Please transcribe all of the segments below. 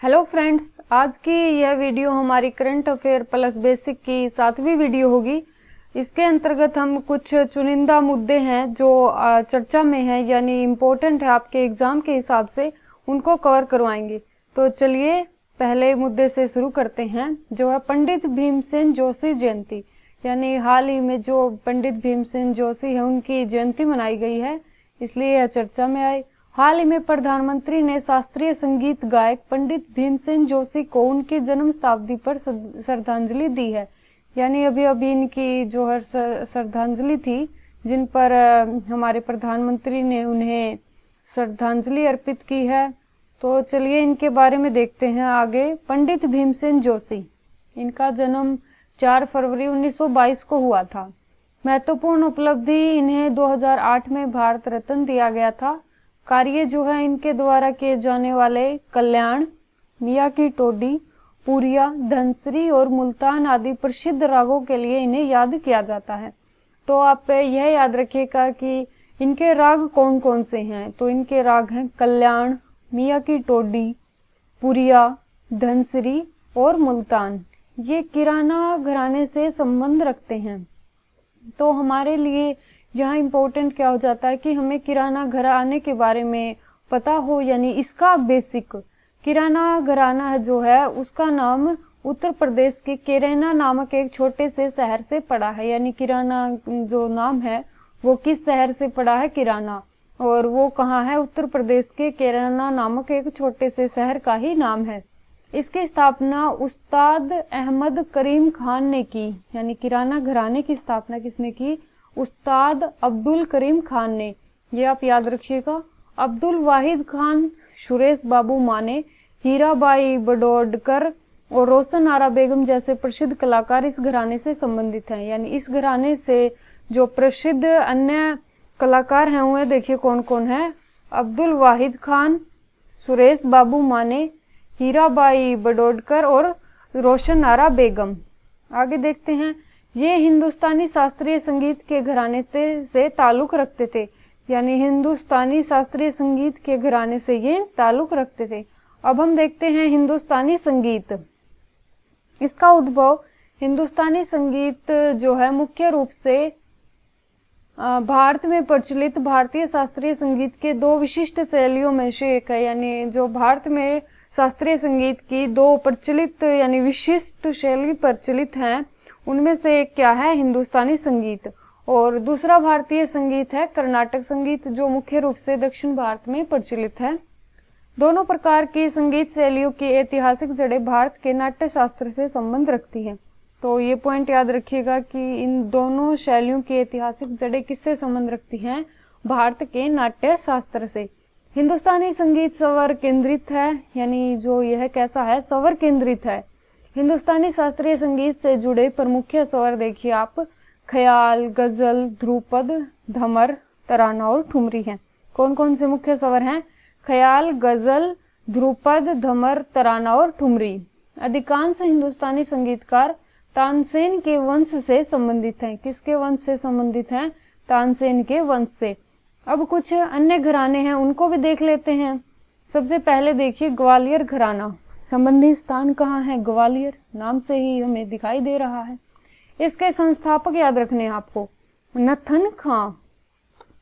Hello friends, आज की यह वीडियो हमारी करंट अफेयर प्लस बेसिक की 7वीं वीडियो होगी। इसके अंतर्गत हम कुछ चुनिंदा मुद्दे हैं जो चर्चा में है यानी इम्पोर्टेंट है आपके एग्जाम के हिसाब से, उनको कवर करवाएंगे। तो चलिए पहले मुद्दे से शुरू करते हैं, जो है पंडित भीमसेन जोशी जयंती। यानी हाल ही में जो पंडित भीमसेन जोशी है उनकी जयंती मनाई गई है, इसलिए यह चर्चा में आई। हाल ही में प्रधानमंत्री ने शास्त्रीय संगीत गायक पंडित भीमसेन जोशी को उनकी जन्म शताब्दी पर श्रद्धांजलि दी है। यानी अभी अभी इनकी जो है श्रद्धांजलि थी, जिन पर हमारे प्रधानमंत्री ने उन्हें श्रद्धांजलि अर्पित की है। तो चलिए इनके बारे में देखते हैं आगे। पंडित भीमसेन जोशी, इनका जन्म 4 फरवरी 1922 को हुआ था। महत्वपूर्ण उपलब्धि, इन्हें 2008 में भारत रत्न दिया गया था। कार्य जो है इनके द्वारा किए जाने वाले कल्याण, मियाँ की टोडी, पूरिया, धनसरी और मुल्तान आदि प्रसिद्ध रागों के लिए इन्हें याद किया जाता है। तो आप यह याद रखिएगा कि इनके राग कौन कौन से हैं। तो इनके राग हैं कल्याण, मियाँ की टोडी, पूरिया, धनसरी और मुल्तान। ये किराना घराने से संबंध रखते हैं। तो हमारे लिए यहाँ इम्पोर्टेंट क्या हो जाता है कि हमें किराना घराने के बारे में पता हो। यानी इसका बेसिक किराना घराना है जो है उसका नाम उत्तर प्रदेश के केरैना नामक एक छोटे से शहर से पड़ा है। यानी किराना जो नाम है वो किस शहर से पड़ा है, किराना, और वो कहाँ है, उत्तर प्रदेश के केरैना नामक एक छोटे से शहर का ही नाम है। इसकी स्थापना उस्ताद अहमद करीम खान ने की। यानी किराना घराने की स्थापना किसने की, उस्ताद अब्दुल करीम खान ने। ये आप याद रखिएगा। अब्दुल वाहिद खान, सुरेश बाबू माने, हीराबाई बडोडकर और रोशन आरा बेगम जैसे प्रसिद्ध कलाकार इस घराने से संबंधित हैं। यानी इस घराने से जो प्रसिद्ध अन्य कलाकार हैं वो देखिए कौन कौन है। अब्दुल वाहिद खान, सुरेश बाबू माने, हीराबाई बडोडकर और रोशन आरा बेगम। आगे देखते हैं। ये हिंदुस्तानी शास्त्रीय संगीत के घराने से ताल्लुक रखते थे। यानी हिंदुस्तानी शास्त्रीय संगीत के घराने से ये ताल्लुक रखते थे। अब हम देखते हैं हिंदुस्तानी संगीत। इसका उद्भव, हिंदुस्तानी संगीत जो है मुख्य रूप से भारत में प्रचलित भारतीय शास्त्रीय संगीत के दो विशिष्ट शैलियों में से एक है। यानी जो भारत में शास्त्रीय संगीत की दो प्रचलित यानी विशिष्ट शैली प्रचलित हैं, उनमें से एक क्या है, हिंदुस्तानी संगीत, और दूसरा भारतीय संगीत है कर्नाटक संगीत, जो मुख्य रूप से दक्षिण भारत में प्रचलित है। दोनों प्रकार की संगीत शैलियों की ऐतिहासिक जड़ें भारत के नाट्य शास्त्र से संबंध रखती हैं। तो ये पॉइंट याद रखिएगा कि इन दोनों शैलियों की ऐतिहासिक जड़ें किससे संबंध रखती हैं, भारत के नाट्य शास्त्र से। हिंदुस्तानी संगीत स्वर केंद्रित है। यानी जो यह कैसा है, स्वर केंद्रित है। हिंदुस्तानी शास्त्रीय संगीत से जुड़े प्रमुख स्वर देखिए आप, ख्याल, गजल, ध्रुपद, धमर, तराना और ठुमरी हैं। कौन कौन से मुख्य स्वर हैं, ख्याल, गजल, ध्रुपद, धमर, तराना और ठुमरी। अधिकांश हिंदुस्तानी संगीतकार तानसेन के वंश से संबंधित हैं। किसके वंश से संबंधित हैं, तानसेन के वंश से। अब कुछ अन्य घराने हैं, उनको भी देख लेते हैं। सबसे पहले देखिए ग्वालियर घराना। संबंधी स्थान कहाँ है, ग्वालियर, नाम से ही हमें दिखाई दे रहा है। इसके संस्थापक याद रखने हैं आपको, नथन खां।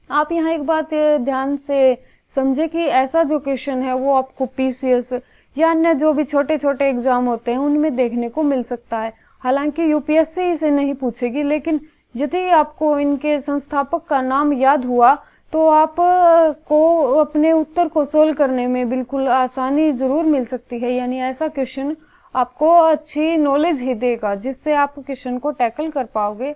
आप यहाँ एक बात ध्यान से समझे कि ऐसा जो क्वेश्चन है वो आपको पीसीएस या अन्य जो भी छोटे छोटे एग्जाम होते हैं उनमें देखने को मिल सकता है। हालांकि यूपीएससी इसे नहीं पूछेगी, लेकिन यदि आपको इनके संस्थापक का नाम याद हुआ तो आप को अपने उत्तर को सोल्व करने में बिल्कुल आसानी जरूर मिल सकती है। यानी ऐसा क्वेश्चन आपको अच्छी नॉलेज ही देगा जिससे आप क्वेश्चन को टैकल कर पाओगे।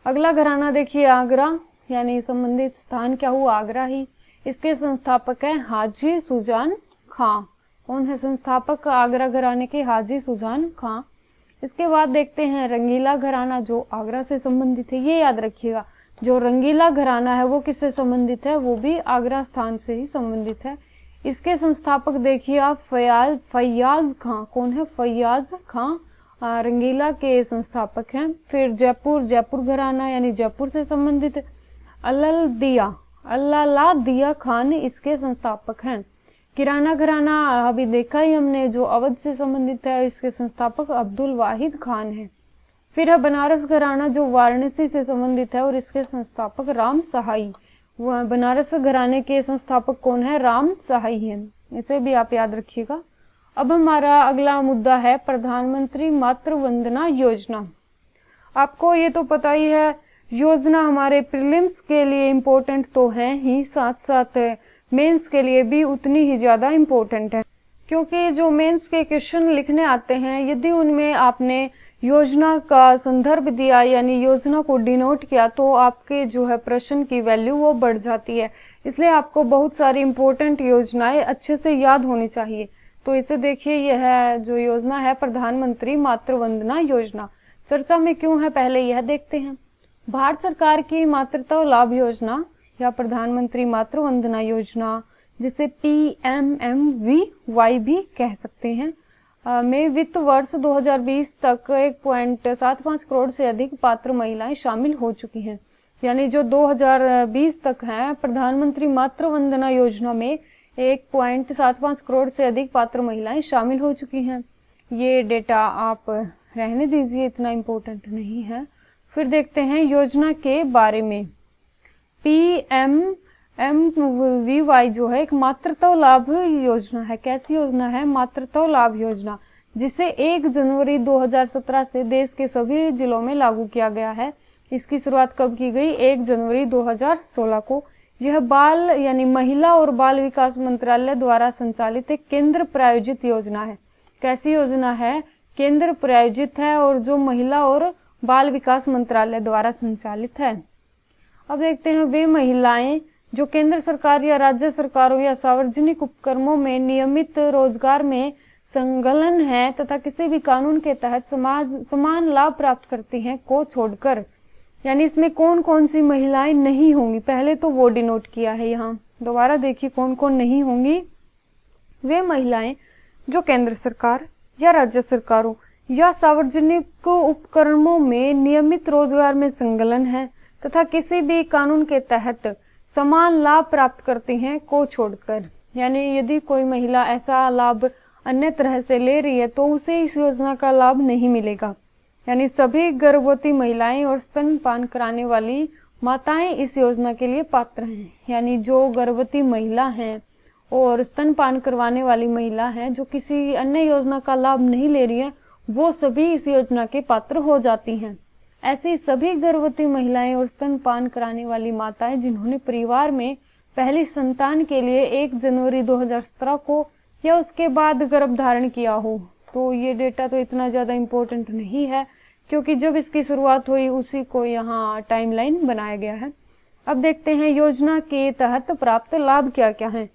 अगला घराना देखिए आगरा। यानी संबंधित स्थान क्या हुआ, आगरा ही। इसके संस्थापक हैं हाजी सुजान खां। कौन है संस्थापक आगरा घराने के, हाजी सुजान खां। इसके बाद देखते हैं रंगीला घराना, जो आगरा से संबंधित है। ये याद रखिएगा, जो रंगीला घराना है वो किससे संबंधित है, वो भी आगरा स्थान से ही संबंधित है। इसके संस्थापक देखिए आप फैयाज खां। कौन है, फैयाज खां रंगीला के संस्थापक हैं। फिर जयपुर घराना यानी जयपुर से संबंधित अल्लाला दिया खान इसके संस्थापक हैं। किराना घराना अभी देखा ही हमने, जो अवध से संबंधित है, इसके संस्थापक अब्दुल वाहिद खान है। फिर है बनारस घराना, जो वाराणसी से संबंधित है और इसके संस्थापक राम सहाई। बनारस घराने के संस्थापक कौन है? राम सहाई है। इसे भी आप याद रखिएगा। अब हमारा अगला मुद्दा है प्रधानमंत्री मातृ वंदना योजना। आपको ये तो पता ही है, योजना हमारे प्रीलिम्स के लिए इम्पोर्टेंट तो है ही, साथ साथ मेंस के लिए भी उतनी ही ज्यादा इम्पोर्टेंट है, क्योंकि जो मेंस के क्वेश्चन लिखने आते हैं, यदि उनमें आपने योजना का संदर्भ दिया यानी योजना को डिनोट किया, तो आपके जो है प्रश्न की वैल्यू वो बढ़ जाती है। इसलिए आपको बहुत सारी इम्पोर्टेंट योजनाएं अच्छे से याद होनी चाहिए। तो इसे देखिए, यह जो योजना है प्रधानमंत्री मातृ वंदना योजना चर्चा में क्यों है, पहले यह देखते हैं। भारत सरकार की मातृत्व लाभ योजना या प्रधानमंत्री मातृ वंदना योजना, जिसे PMMVY भी कह सकते हैं, में वित्त वर्ष 2020 तक 1.75 करोड़ से अधिक पात्र महिलाएं शामिल हो चुकी हैं। यानी जो 2020 तक हैं, प्रधानमंत्री मातृ वंदना योजना में 1.75 करोड़ से अधिक पात्र महिलाएं शामिल हो चुकी हैं। ये डेटा आप रहने दीजिए, इतना इम्पोर्टेंट नहीं है। फिर देखते हैं योजना के बारे में। PMMVY जो है एक मातृत्व लाभ योजना है। कैसी योजना है? मातृत्व लाभ योजना, जिसे 1 जनवरी 2017 से देश के सभी जिलों में लागू किया गया है। इसकी शुरुआत कब की गई? 1 जनवरी 2016 को। यह बाल यानी महिला और बाल विकास मंत्रालय द्वारा संचालित एक केंद्र प्रायोजित योजना है। कैसी योजना है? केंद्र प्रायोजित है और जो महिला और बाल विकास मंत्रालय द्वारा संचालित है। अब देखते हैं वे महिलाएं जो केंद्र सरकार या राज्य सरकारों या सार्वजनिक उपक्रमों में नियमित रोजगार में संलग्न है तथा किसी भी कानून के तहत समान लाभ प्राप्त करती हैं को छोड़कर। यानी इसमें कौन कौन सी महिलाएं नहीं होंगी, पहले तो वो डिनोट किया है यहाँ। दोबारा देखिए कौन कौन नहीं होंगी। वे महिलाएं जो केंद्र सरकार या राज्य सरकारों या सार्वजनिक उपक्रमों में नियमित रोजगार में संलग्न है तथा किसी भी कानून के तहत समान लाभ प्राप्त करती हैं को छोड़कर। यानी यदि कोई महिला ऐसा लाभ अन्य तरह से ले रही है तो उसे इस योजना का लाभ नहीं मिलेगा। यानी सभी गर्भवती महिलाएं और स्तनपान कराने वाली माताएं इस योजना के लिए पात्र हैं। यानी जो गर्भवती महिला हैं और स्तनपान करवाने वाली महिला हैं जो किसी अन्य योजना का लाभ नहीं ले रही है, वो सभी इस योजना के पात्र हो जाती हैं। ऐसी सभी गर्भवती महिलाएं और स्तनपान कराने वाली माताएं जिन्होंने परिवार में पहली संतान के लिए 1 जनवरी 2017 को या उसके बाद गर्भ धारण किया हो। तो ये डेटा तो इतना ज्यादा इम्पोर्टेंट नहीं है, क्योंकि जब इसकी शुरुआत हुई उसी को यहाँ टाइमलाइन बनाया गया है। अब देखते हैं योजना के तहत प्राप्त लाभ क्या क्या हैं।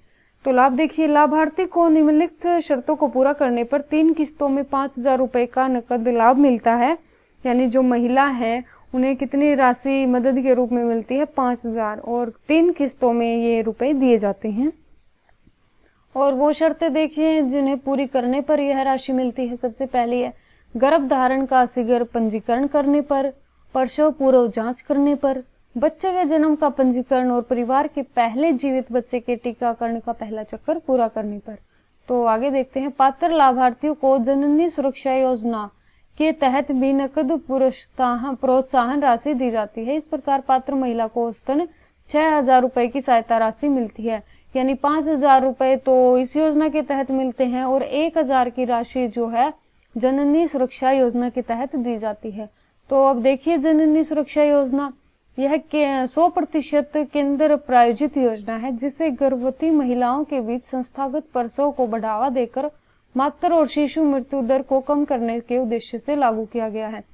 तो लाभ देखिए, लाभार्थी को निम्नलिखित शर्तों को पूरा करने पर 3 किस्तों में 5,000 रुपए का नकद लाभ मिलता है। यानी जो महिला है उन्हें कितनी राशि मदद के रूप में मिलती है? 5,000, और 3 किस्तों में ये रुपए दिए जाते हैं। और वो शर्तें देखिए जिन्हें पूरी करने पर यह राशि मिलती है। सबसे पहले है गर्भ धारण का शीघ्र पंजीकरण करने पर, प्रसव पूर्व जांच करने पर, बच्चे के जन्म का पंजीकरण और परिवार के पहले जीवित बच्चे के टीकाकरण का पहला चक्कर पूरा करने पर। तो आगे देखते हैं, पात्र लाभार्थियों को जननी सुरक्षा योजना के तहत भी नकद प्रोत्साहन राशि दी जाती है। इस प्रकार पात्र महिला को औसतन 6,000 रुपए की सहायता राशि मिलती है। यानी 5,000 रुपए तो इस योजना के तहत मिलते हैं और 1,000 की राशि जो है जननी सुरक्षा योजना के तहत दी जाती है। तो अब देखिए जननी सुरक्षा योजना, यह 100% केंद्र प्रायोजित योजना है जिसे गर्भवती महिलाओं के बीच संस्थागत प्रसव को बढ़ावा देकर मातृ और शिशु मृत्यु दर को कम करने के उद्देश्य से लागू किया गया है।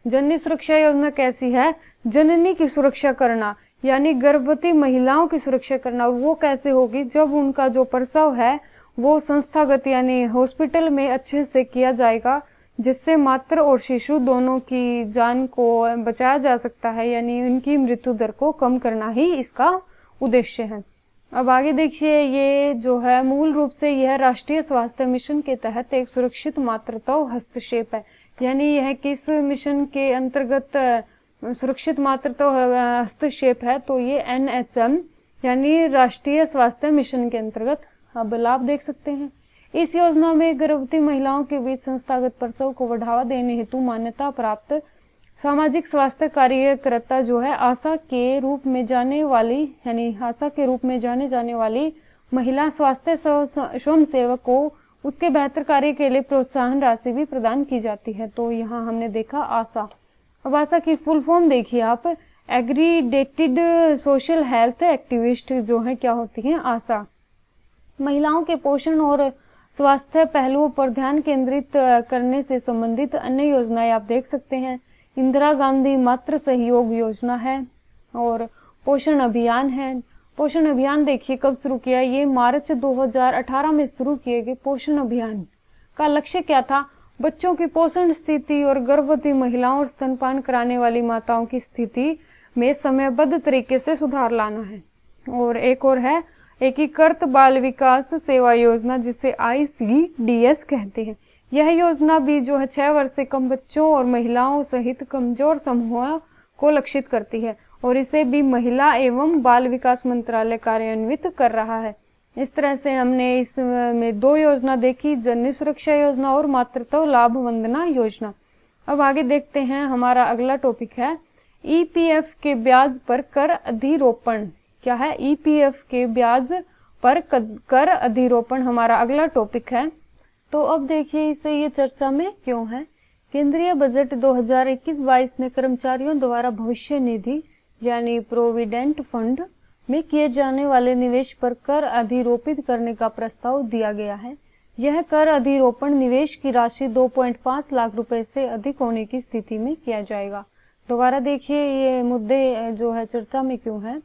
जननी सुरक्षा योजना कैसी है? जननी की सुरक्षा करना, यानी गर्भवती महिलाओं की सुरक्षा करना। और वो कैसे होगी? जब उनका जो प्रसव है वो संस्थागत यानी हॉस्पिटल में अच्छे से किया जाएगा, जिससे मातृ और शिशु दोनों की जान को बचाया जा सकता है। यानी उनकी मृत्यु दर को कम करना ही इसका उद्देश्य है। अब आगे देखिए, ये जो है मूल रूप से यह राष्ट्रीय स्वास्थ्य मिशन के तहत एक सुरक्षित मातृत्व हस्तक्षेप है। यानी यह किस मिशन के अंतर्गत सुरक्षित मातृत्व हस्तक्षेप है? तो ये NHM यानी राष्ट्रीय स्वास्थ्य मिशन के अंतर्गत अब लाभ देख सकते हैं। इस योजना में गर्भवती महिलाओं के बीच संस्थागत प्रसव को बढ़ावा देने हेतु मान्यता प्राप्त सामाजिक स्वास्थ्य कार्यकर्ता जो है आशा के रूप में जाने वाली, यानी आशा के रूप में जाने वाली महिला स्वास्थ्य स्वयं सेवक को उसके बेहतर कार्य के लिए प्रोत्साहन राशि भी प्रदान की जाती है। तो यहाँ हमने देखा आशा। अब आशा की फुल फॉर्म देखिए आप, एग्रीडेटेड सोशल हेल्थ एक्टिविस्ट जो है क्या होती है, आशा। महिलाओं के पोषण और स्वास्थ्य पहलुओं पर ध्यान केंद्रित करने से संबंधित अन्य योजनाएं आप देख सकते हैं। इंदिरा गांधी मातृ सहयोग योजना है और पोषण अभियान है। पोषण अभियान देखिए कब शुरू किया, ये मार्च 2018 में शुरू किए गए। पोषण अभियान का लक्ष्य क्या था, बच्चों की पोषण स्थिति और गर्भवती महिलाओं और स्तनपान कराने वाली माताओं की स्थिति में समयबद्ध तरीके से सुधार लाना है। और एक और है एकीकृत बाल विकास सेवा योजना, जिसे ICDS कहते हैं। यह योजना भी जो है 6 वर्ष से कम बच्चों और महिलाओं सहित कमजोर समूहों को लक्षित करती है और इसे भी महिला एवं बाल विकास मंत्रालय कार्यान्वित कर रहा है। इस तरह से हमने इसमें 2 योजना देखी, जननी सुरक्षा योजना और मातृत्व लाभ वंदना योजना। अब आगे देखते हैं, हमारा अगला टॉपिक है EPF के ब्याज पर कर अधिरोपण। क्या है, EPF के ब्याज पर कर अधिरोपण हमारा अगला टॉपिक है। तो अब देखिए इसे ये चर्चा में क्यों है। केंद्रीय बजट 2021-22 में कर्मचारियों द्वारा भविष्य निधि यानी प्रोविडेंट फंड में किए जाने वाले निवेश पर कर अधिरोपित करने का प्रस्ताव दिया गया है। यह कर अधिरोपण निवेश की राशि 2.5 लाख रुपए से अधिक होने की स्थिति में किया जाएगा। दोबारा देखिए ये मुद्दे जो है चर्चा में क्यों है।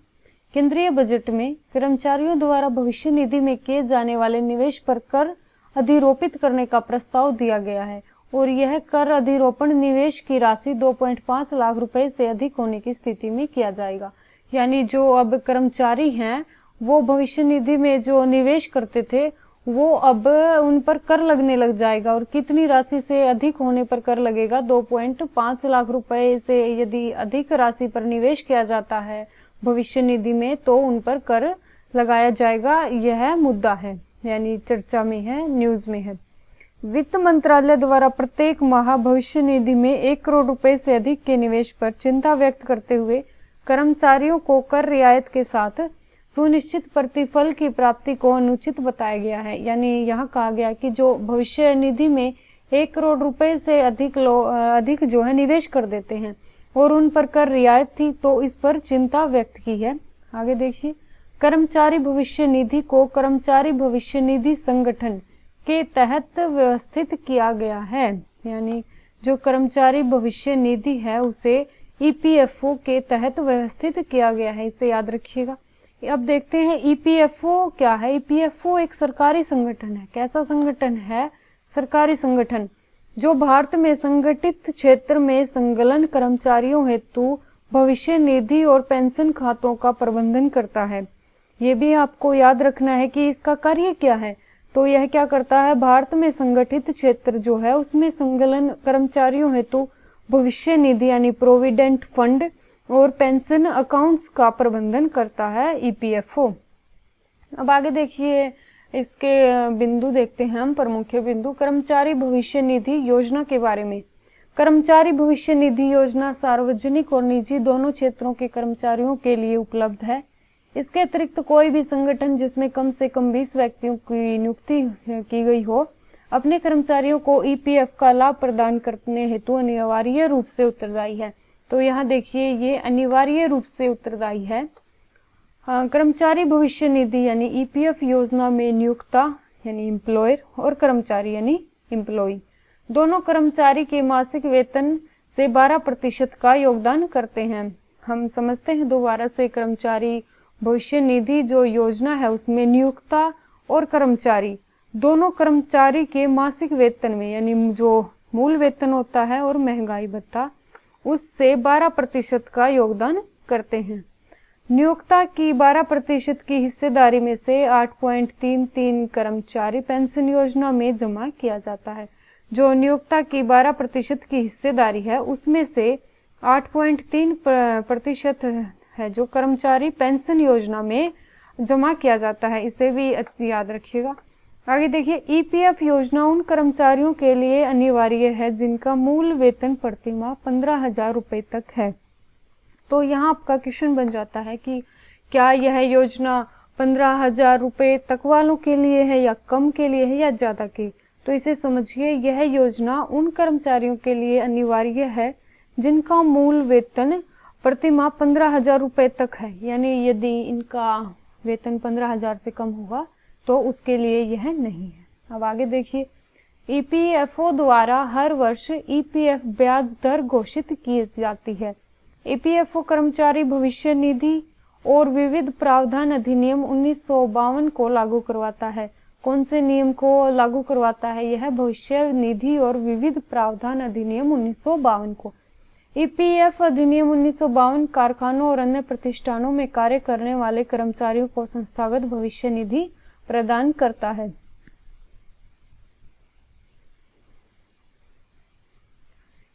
केंद्रीय बजट में कर्मचारियों द्वारा भविष्य निधि में किए जाने वाले निवेश पर कर अधिरोपित करने का प्रस्ताव दिया गया है और यह कर अधिरोपण निवेश की राशि 2.5 लाख रुपए से अधिक होने की स्थिति में किया जाएगा। यानी जो अब कर्मचारी हैं वो भविष्य निधि में जो निवेश करते थे वो अब उन पर कर लगने लग जाएगा। और कितनी राशि से अधिक होने पर कर लगेगा, 2.5 लाख रुपए से यदि अधिक राशि पर निवेश किया जाता है भविष्य निधि में तो उन पर कर लगाया जाएगा। यह मुद्दा है, यानी चर्चा में है, न्यूज में है। वित्त मंत्रालय द्वारा प्रत्येक माह भविष्य निधि में 1 करोड़ रुपए से अधिक के निवेश पर चिंता व्यक्त करते हुए कर्मचारियों को कर रियायत के साथ सुनिश्चित प्रतिफल की प्राप्ति को अनुचित बताया गया है। यानी यहाँ कहा गया कि जो भविष्य निधि में 1 करोड़ रुपए से अधिक जो है निवेश कर देते हैं और उन पर कर रियायत थी, तो इस पर चिंता व्यक्त की है। आगे देखिए, कर्मचारी भविष्य निधि को कर्मचारी भविष्य निधि संगठन के तहत व्यवस्थित किया गया है। यानी जो कर्मचारी भविष्य निधि है उसे EPFO के तहत व्यवस्थित किया गया है, इसे याद रखिएगा। अब देखते हैं EPFO क्या है। EPFO एक सरकारी संगठन है। कैसा संगठन है? सरकारी संगठन जो भारत में संगठित क्षेत्र में संलग्न कर्मचारियों हेतु भविष्य निधि और पेंशन खातों का प्रबंधन करता है। ये भी आपको याद रखना है कि इसका कार्य क्या है। तो यह क्या करता है, भारत में संगठित क्षेत्र जो है उसमें संलग्न कर्मचारियों हेतु भविष्य निधि यानी प्रोविडेंट फंड और पेंशन अकाउंट्स का प्रबंधन करता है EPFO। अब आगे देखिए इसके बिंदु देखते हैं हम, प्रमुख बिंदु। कर्मचारी भविष्य निधि योजना के बारे में। कर्मचारी भविष्य निधि योजना सार्वजनिक और निजी दोनों क्षेत्रों के कर्मचारियों के लिए उपलब्ध है। इसके अतिरिक्त कोई भी संगठन जिसमें कम से कम 20 व्यक्तियों की नियुक्ति की गई हो अपने कर्मचारियों को EPF का लाभ प्रदान करने हेतु अनिवार्य रूप से उत्तरदायी है। तो यहाँ देखिए ये अनिवार्य रूप से उत्तरदायी है। कर्मचारी भविष्य निधि यानी EPF योजना में नियोक्ता यानी एम्प्लॉयर और कर्मचारी यानी एम्प्लॉई दोनों कर्मचारी के मासिक वेतन से 12% का योगदान करते हैं। हम समझते हैं दोबारा से, कर्मचारी भविष्य निधि जो योजना है उसमें नियोक्ता और कर्मचारी दोनों कर्मचारी के मासिक वेतन में यानी जो मूल वेतन होता है और महंगाई भत्ता उससे 12% का योगदान करते हैं। नियोक्ता की 12% की हिस्सेदारी में से 8.33 कर्मचारी पेंशन योजना में जमा किया जाता है। जो नियोक्ता की 12% की हिस्सेदारी है उसमें से 8.3% है जो कर्मचारी पेंशन योजना में जमा किया जाता है, इसे भी याद रखिएगा। आगे देखिए, ईपीएफ योजना उन कर्मचारियों के लिए अनिवार्य है जिनका मूल वेतन प्रतिमाह 15,000 रुपए तक है। तो यहाँ आपका क्वेश्चन बन जाता है कि क्या यह योजना 15,000 रुपए तक वालों के लिए है या कम के लिए है या ज्यादा के। तो इसे समझिए, यह योजना उन कर्मचारियों के लिए अनिवार्य है जिनका मूल वेतन प्रतिमाह 15,000 रुपए तक है, यानी यदि इनका वेतन 15,000 से कम होगा तो उसके लिए यह नहीं है। अब आगे देखिए, ईपीएफओ द्वारा हर वर्ष ईपीएफ ब्याज दर घोषित की जाती है। ईपीएफओ कर्मचारी भविष्य निधि और विविध प्रावधान अधिनियम 1952 को लागू करवाता है। कौन से नियम को लागू करवाता है? यह भविष्य निधि और विविध प्रावधान अधिनियम 1952 को। ईपीएफ अधिनियम 1952 कारखानों और अन्य प्रतिष्ठानों में कार्य करने वाले कर्मचारियों को संस्थागत भविष्य निधि प्रदान करता है।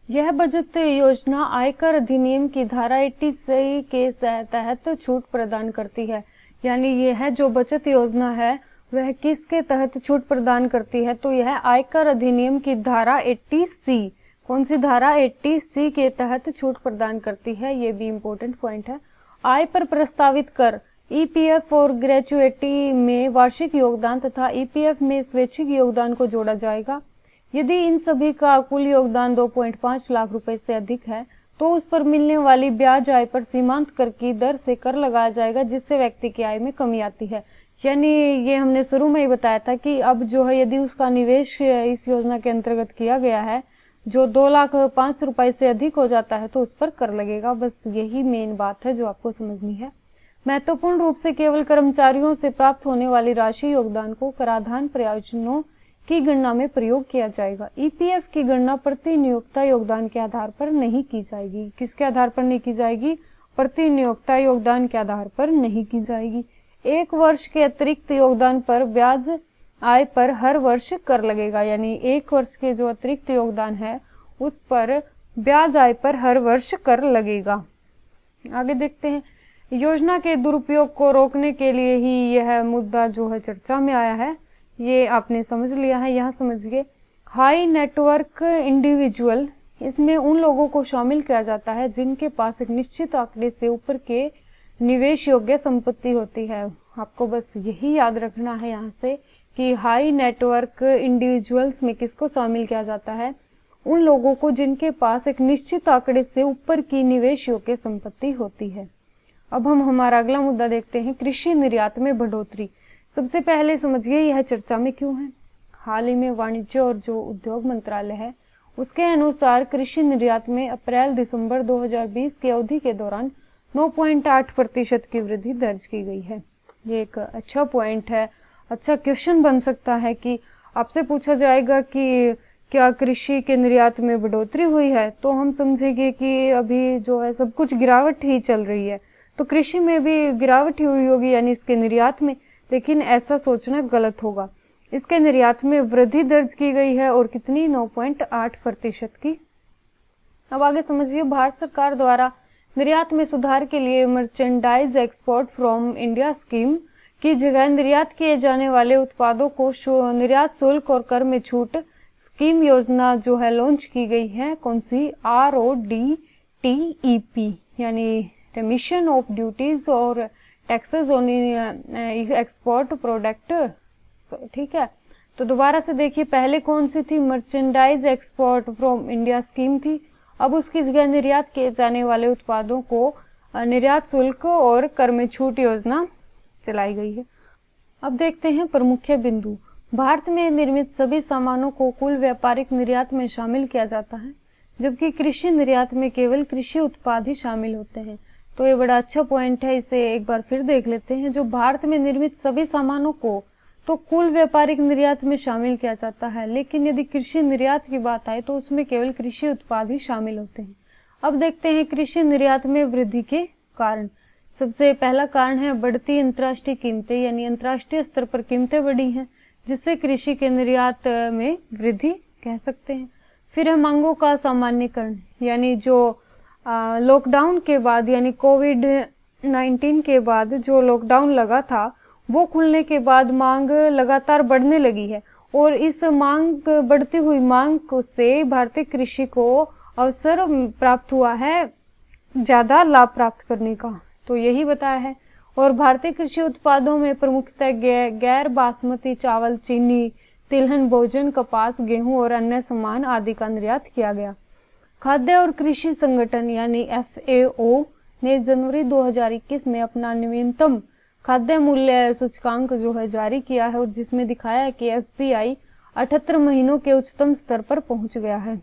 यह बचत योजना आयकर अधिनियम की धारा 86 के तहत छूट प्रदान करती है। यानी यह जो बचत योजना है वह किसके तहत छूट प्रदान करती है? तो यह आयकर अधिनियम की धारा 80C, कौन सी धारा? 80C के तहत छूट प्रदान करती है। ये भी इम्पोर्टेंट पॉइंट है। आय पर प्रस्तावित कर, ईपीएफ और ग्रेचुइटी में वार्षिक योगदान तथा ईपीएफ में स्वैच्छिक योगदान को जोड़ा जाएगा। यदि इन सभी का कुल योगदान 2.5 लाख रुपए से अधिक है तो उस पर मिलने वाली ब्याज आय पर सीमांत कर की दर से कर लगाया जाएगा, जिससे व्यक्ति की आय में कमी आती है। यानी ये हमने शुरू में ही बताया था कि अब जो है यदि उसका निवेश इस योजना के अंतर्गत किया गया है जो 2,05,000 रुपए से अधिक हो जाता है तो उस पर कर लगेगा। बस यही मेन बात है जो आपको समझनी है। महत्वपूर्ण रूप से केवल कर्मचारियों से प्राप्त होने वाली राशि योगदान को कराधान प्रयोजनों की गणना में प्रयोग किया जाएगा। ईपीएफ की गणना प्रति नियोक्ता योगदान के आधार पर नहीं की जाएगी। किसके आधार पर नहीं की जाएगी? प्रति नियोक्ता योगदान के आधार पर नहीं की जाएगी। एक वर्ष के अतिरिक्त योगदान पर ब्याज आय पर हर वर्ष कर लगेगा। यानी एक वर्ष के जो अतिरिक्त योगदान है उस पर ब्याज आय पर हर वर्ष कर लगेगा। आगे देखते हैं, योजना के दुरुपयोग को रोकने के लिए ही यह मुद्दा जो है चर्चा में आया है। ये आपने समझ लिया है। यहाँ समझिए, हाई नेटवर्क इंडिविजुअल, इसमें उन लोगों को शामिल किया जाता है जिनके पास एक निश्चित आंकड़े से ऊपर के निवेश योग्य संपत्ति होती है। आपको बस यही याद रखना है यहाँ से कि हाई नेटवर्क इंडिविजुअल्स में किसको शामिल किया जाता है? उन लोगों को जिनके पास एक निश्चित आंकड़े से ऊपर की निवेश योग्य संपत्ति होती है। अब हम हमारा अगला मुद्दा देखते हैं, कृषि निर्यात में बढ़ोतरी। सबसे पहले समझिए यह चर्चा में क्यों है। हाल ही में वाणिज्य और जो उद्योग मंत्रालय है उसके अनुसार कृषि निर्यात में अप्रैल-दिसंबर 2020 की अवधि के दौरान 9.8% की वृद्धि दर्ज की गई है। ये एक अच्छा पॉइंट है। अच्छा क्वेश्चन बन सकता है कि आपसे पूछा जाएगा कि क्या कृषि के निर्यात में बढ़ोतरी हुई है, तो हम समझेंगे कि अभी जो है सब कुछ गिरावट ही चल रही है, तो कृषि में भी गिरावट ही हुई होगी, यानी इसके निर्यात में। लेकिन ऐसा सोचना गलत होगा। इसके निर्यात में वृद्धि दर्ज की गई है और कितनी? 9.8% की। अब आगे समझिए, भारत सरकार द्वारा निर्यात में सुधार के लिए merchandise export from India scheme की जगह निर्यात किए जाने वाले उत्पादों को निर्यात शुल्क और कर में छूट स्कीम योजना जो है लॉन्च की गई है। कौन सी? RODTEP, यानी रिमिशन ऑफ ड्यूटीज और टैक्सेस ऑन एक्सपोर्ट प्रोडक्ट। ठीक है, तो दोबारा से देखिए, पहले कौन सी थी? Merchandise export from India scheme थी। अब उसकी जगह निर्यात किए जाने वाले उत्पादों को निर्यात शुल्क और कर में छूट योजना चलाई गई है। अब देखते हैं प्रमुख बिंदु। भारत में निर्मित सभी सामानों को कुल व्यापारिक निर्यात में शामिल किया जाता है, जबकि कृषि निर्यात में केवल कृषि उत्पाद ही शामिल होते हैं। तो ये बड़ा अच्छा पॉइंट है, इसे एक बार फिर देख लेते हैं। जो भारत में निर्मित सभी सामानों को तो कुल व्यापारिक निर्यात में शामिल किया जाता है, लेकिन यदि कृषि निर्यात की बात आए तो उसमें केवल कृषि उत्पाद ही शामिल होते हैं। अब देखते हैं कृषि निर्यात में वृद्धि के कारण। सबसे पहला कारण है बढ़ती अंतर्राष्ट्रीय कीमतें, यानी अंतर्राष्ट्रीय स्तर पर कीमतें बढ़ी हैं, जिससे कृषि के निर्यात में वृद्धि कह सकते हैं। फिर है मांगों का सामान्यकरण, यानी जो लॉकडाउन के बाद यानी कोविड 19 के बाद जो लॉकडाउन लगा था वो खुलने के बाद मांग लगातार बढ़ने लगी है और इस बढ़ती हुई मांग से भारतीय कृषि को अवसर प्राप्त हुआ है ज्यादा लाभ प्राप्त करने का, तो यही बताया है। और भारतीय कृषि उत्पादों में प्रमुखतः गैर बासमती चावल, चीनी, तिलहन भोजन, कपास, गेहूं और अन्य सामान आदि का निर्यात किया गया। खाद्य और कृषि संगठन यानी FAO ने जनवरी 2021 में अपना नवीनतम खाद्य मूल्य सूचकांक जो है जारी किया है और जिसमें दिखाया है कि FPI 78 महीनों के उच्चतम स्तर पर पहुंच गया है।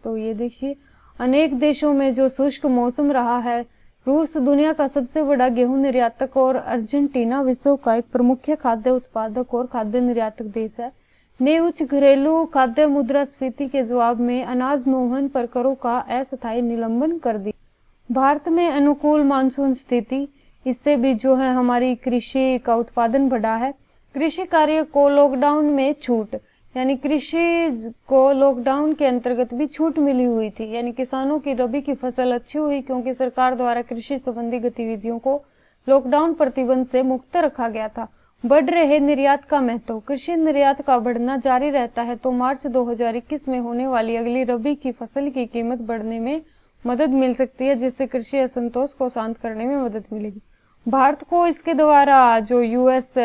तो ये देखिए, अनेक देशों में जो शुष्क मौसम रहा है, रूस दुनिया का सबसे बड़ा गेहूं निर्यातक और अर्जेंटीना विश्व का एक प्रमुख खाद्य उत्पादक और खाद्य निर्यातक देश है, ने उच्च घरेलू खाद्य मुद्रास्फीति के जवाब में अनाज नौवहन पर करों का अस्थायी निलंबन कर दिया। भारत में अनुकूल मानसून स्थिति, इससे भी जो है हमारी कृषि का उत्पादन बढ़ा है। कृषि कार्य को लॉकडाउन में छूट, यानी कृषि को लॉकडाउन के अंतर्गत भी छूट मिली हुई थी, यानी किसानों की रबी की फसल अच्छी हुई क्योंकि सरकार द्वारा कृषि संबंधी गतिविधियों को लॉकडाउन प्रतिबंध से मुक्त रखा गया था। बढ़ रहे निर्यात का महत्व, कृषि निर्यात का बढ़ना जारी रहता है तो मार्च 2021 में होने वाली अगली रबी की फसल की कीमत बढ़ने में मदद मिल सकती है, जिससे कृषि असंतोष को शांत करने में मदद मिलेगी। भारत को इसके द्वारा जो US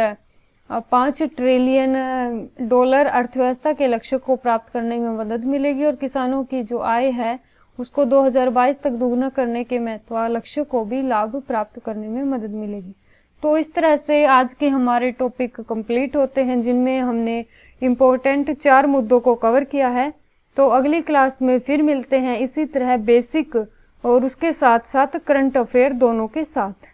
$5 ट्रिलियन अर्थव्यवस्था के लक्ष्य को प्राप्त करने में मदद मिलेगी और किसानों की जो आय है उसको 2022 तक दोगुना करने के लक्ष्य को भी लाभ प्राप्त करने में मदद मिलेगी। तो इस तरह से आज के हमारे टॉपिक कंप्लीट होते हैं, जिनमें हमने इम्पोर्टेंट 4 मुद्दों को कवर किया है। तो अगली क्लास में फिर मिलते हैं इसी तरह बेसिक और उसके साथ साथ करंट अफेयर दोनों के साथ।